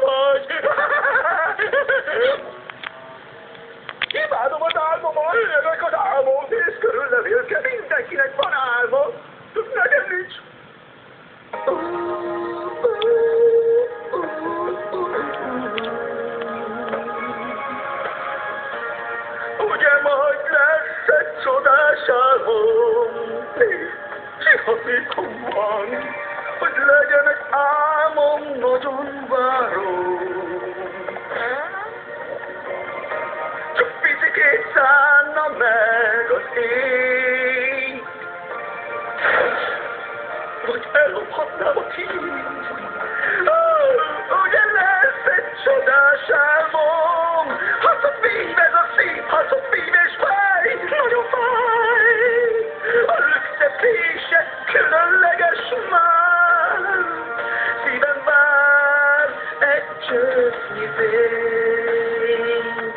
Vagy! Imádom az álmomat! Jövök az álmom, és körüllevélke, mindenkinek van álma! Nekem nincs! Ugye majd lesz egy csodás álmom, Csihatékom van, hogy legyen egy álmom, nagyon várom. Csak picikét szánna meg az ég, vagy ellophatnám a kínt. Ugye lesz egy csodás álmom, hazafívez a szív, hazafív és fáj, nagyon fáj. A lüktetése különleges már, szívem vár egy csöpnyi fény.